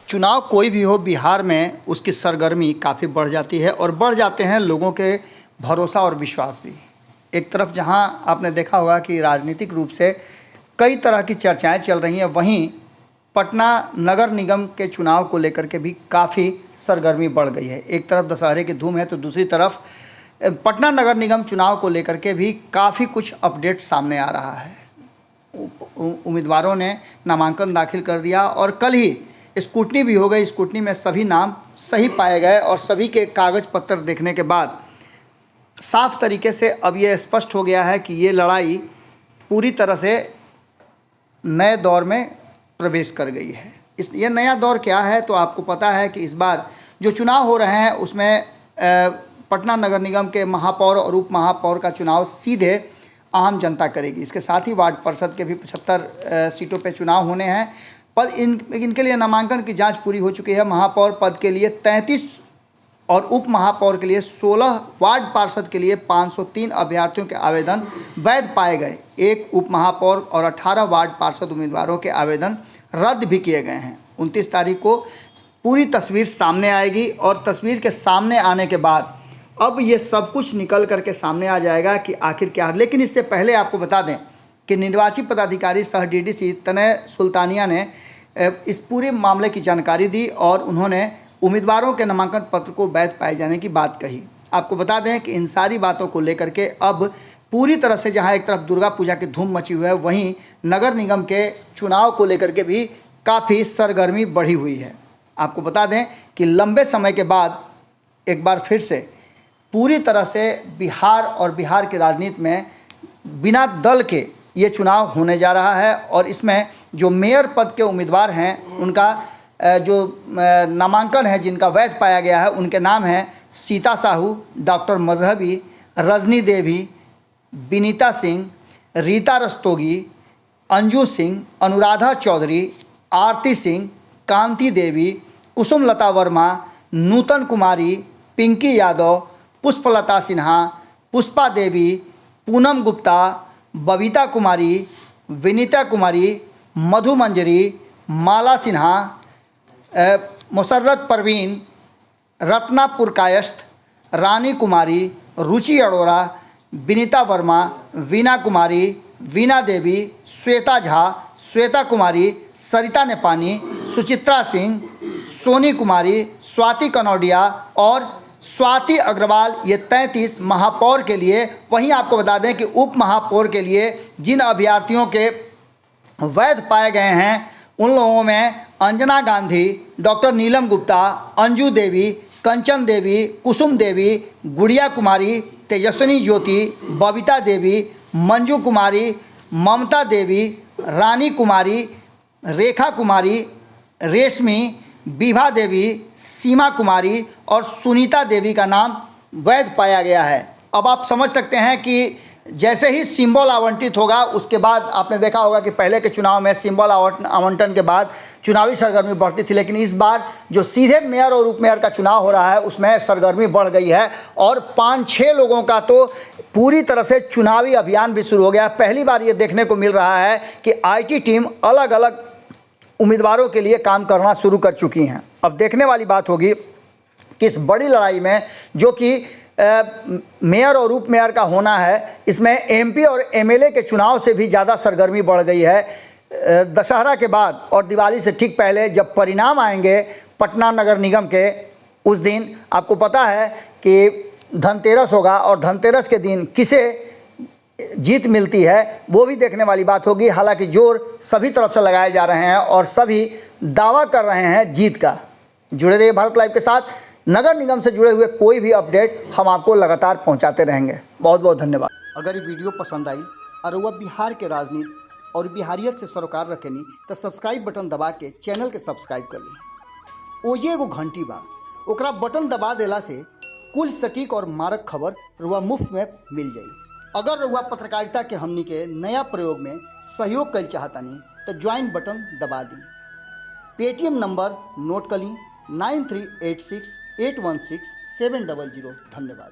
चुनाव कोई भी हो, बिहार में उसकी सरगर्मी काफ़ी बढ़ जाती है और बढ़ जाते हैं लोगों के भरोसा और विश्वास भी। एक तरफ जहां आपने देखा होगा कि राजनीतिक रूप से कई तरह की चर्चाएं चल रही हैं, वहीं पटना नगर निगम के चुनाव को लेकर के भी काफ़ी सरगर्मी बढ़ गई है। एक तरफ दशहरे की धूम है तो दूसरी तरफ पटना नगर निगम चुनाव को लेकर के भी काफ़ी कुछ अपडेट सामने आ रहा है। उम्मीदवारों ने नामांकन दाखिल कर दिया और कल ही स्कूटनी भी हो गई। स्कूटनी में सभी नाम सही पाए गए और सभी के कागज़ पत्र देखने के बाद साफ तरीके से अब ये स्पष्ट हो गया है कि ये लड़ाई पूरी तरह से नए दौर में प्रवेश कर गई है। ये नया दौर क्या है तो आपको पता है कि इस बार जो चुनाव हो रहे हैं उसमें पटना नगर निगम के महापौर और उप महापौर का चुनाव सीधे आम जनता करेगी। इसके साथ ही वार्ड पार्षद के भी 75 सीटों पे चुनाव होने हैं। पद इनके लिए नामांकन की जांच पूरी हो चुकी है। महापौर पद के लिए 33 और उप महापौर के लिए 16, वार्ड पार्षद के लिए 503 अभ्यर्थियों के आवेदन वैध पाए गए। एक उप महापौर और 18 वार्ड पार्षद उम्मीदवारों के आवेदन रद्द भी किए गए हैं। 29 तारीख को पूरी तस्वीर सामने आएगी और तस्वीर के सामने आने के बाद अब ये सब कुछ निकल करके सामने आ जाएगा कि आखिर क्या। लेकिन इससे पहले आपको बता दें कि निर्वाची पदाधिकारी सह डीडीसी तनय सुल्तानिया ने इस पूरे मामले की जानकारी दी और उन्होंने उम्मीदवारों के नामांकन पत्र को वैध पाए जाने की बात कही। आपको बता दें कि इन सारी बातों को लेकर के अब पूरी तरह से जहां एक तरफ दुर्गा पूजा की धूम मची हुई है, वहीं नगर निगम के चुनाव को लेकर के भी काफ़ी सरगर्मी बढ़ी हुई है। आपको बता दें कि लंबे समय के बाद एक बार फिर से पूरी तरह से बिहार और बिहार की राजनीति में बिना दल के ये चुनाव होने जा रहा है और इसमें जो मेयर पद के उम्मीदवार हैं उनका जो नामांकन है, जिनका वैध पाया गया है, उनके नाम हैं सीता साहू, डॉक्टर मजहबी, रजनी देवी, विनीता सिंह, रीता रस्तोगी, अंजू सिंह, अनुराधा चौधरी, आरती सिंह, कांति देवी, कुसुम लता वर्मा, नूतन कुमारी, पिंकी यादव, पुष्पलता सिन्हा, पुष्पा देवी, पूनम गुप्ता, बबीता कुमारी, विनीता कुमारी, मधु मंजरी, माला सिन्हा, मुसर्रत परवीन, रत्ना पुरकायस्थ, रानी कुमारी, रुचि अरोड़ा, विनीता वर्मा, वीना कुमारी, वीना देवी, श्वेता झा, श्वेता कुमारी, सरिता नेपानी, सुचित्रा सिंह, सोनी कुमारी, स्वाति कनौडिया और स्वाति अग्रवाल, ये 33 महापौर के लिए। वहीं आपको बता दें कि उप महापौर के लिए जिन अभ्यर्थियों के वैध पाए गए हैं उन लोगों में अंजना गांधी, डॉक्टर नीलम गुप्ता, अंजू देवी, कंचन देवी, कुसुम देवी, गुड़िया कुमारी, तेजस्विनी ज्योति, बबीता देवी, मंजू कुमारी, ममता देवी, रानी कुमारी, रेखा कुमारी, रेशमी, विभा देवी, सीमा कुमारी और सुनीता देवी का नाम वैध पाया गया है। अब आप समझ सकते हैं कि जैसे ही सिंबल आवंटित होगा उसके बाद आपने देखा होगा कि पहले के चुनाव में सिंबल आवंटन के बाद चुनावी सरगर्मी बढ़ती थी, लेकिन इस बार जो सीधे मेयर और उप मेयर का चुनाव हो रहा है उसमें सरगर्मी बढ़ गई है और 5-6 लोगों का तो पूरी तरह से चुनावी अभियान भी शुरू हो गया। पहली बार ये देखने को मिल रहा है कि IT टीम अलग अलग उम्मीदवारों के लिए काम करना शुरू कर चुकी हैं। अब देखने वाली बात होगी कि इस बड़ी लड़ाई में जो कि मेयर और उप मेयर का होना है, इसमें MP और MLA के चुनाव से भी ज़्यादा सरगर्मी बढ़ गई है। दशहरा के बाद और दिवाली से ठीक पहले जब परिणाम आएंगे पटना नगर निगम के, उस दिन आपको पता है कि धनतेरस होगा और धनतेरस के दिन किसे जीत मिलती है वो भी देखने वाली बात होगी। हालांकि जोर सभी तरफ से लगाए जा रहे हैं और सभी दावा कर रहे हैं जीत का। जुड़े रहिए भारत लाइव के साथ। नगर निगम से जुड़े हुए कोई भी अपडेट हम आपको लगातार पहुंचाते रहेंगे। बहुत बहुत धन्यवाद। अगर ये वीडियो पसंद आई और वह बिहार के राजनीति और बिहारियत से सरोकार रखेनी तो सब्सक्राइब बटन दबा के चैनल के सब्सक्राइब कर ली। ओजे एगो घंटी बा, ओकरा बटन दबा देला से कुल सटीक और मारक खबर रुआ मुफ्त में मिल जाई। अगर रुआ पत्रकारिता के हमनी के नया प्रयोग में सहयोग कर चाहतानी तो ज्वाइन बटन दबा दी। पेटीएम नंबर नोट कर ली 9386816700। धन्यवाद।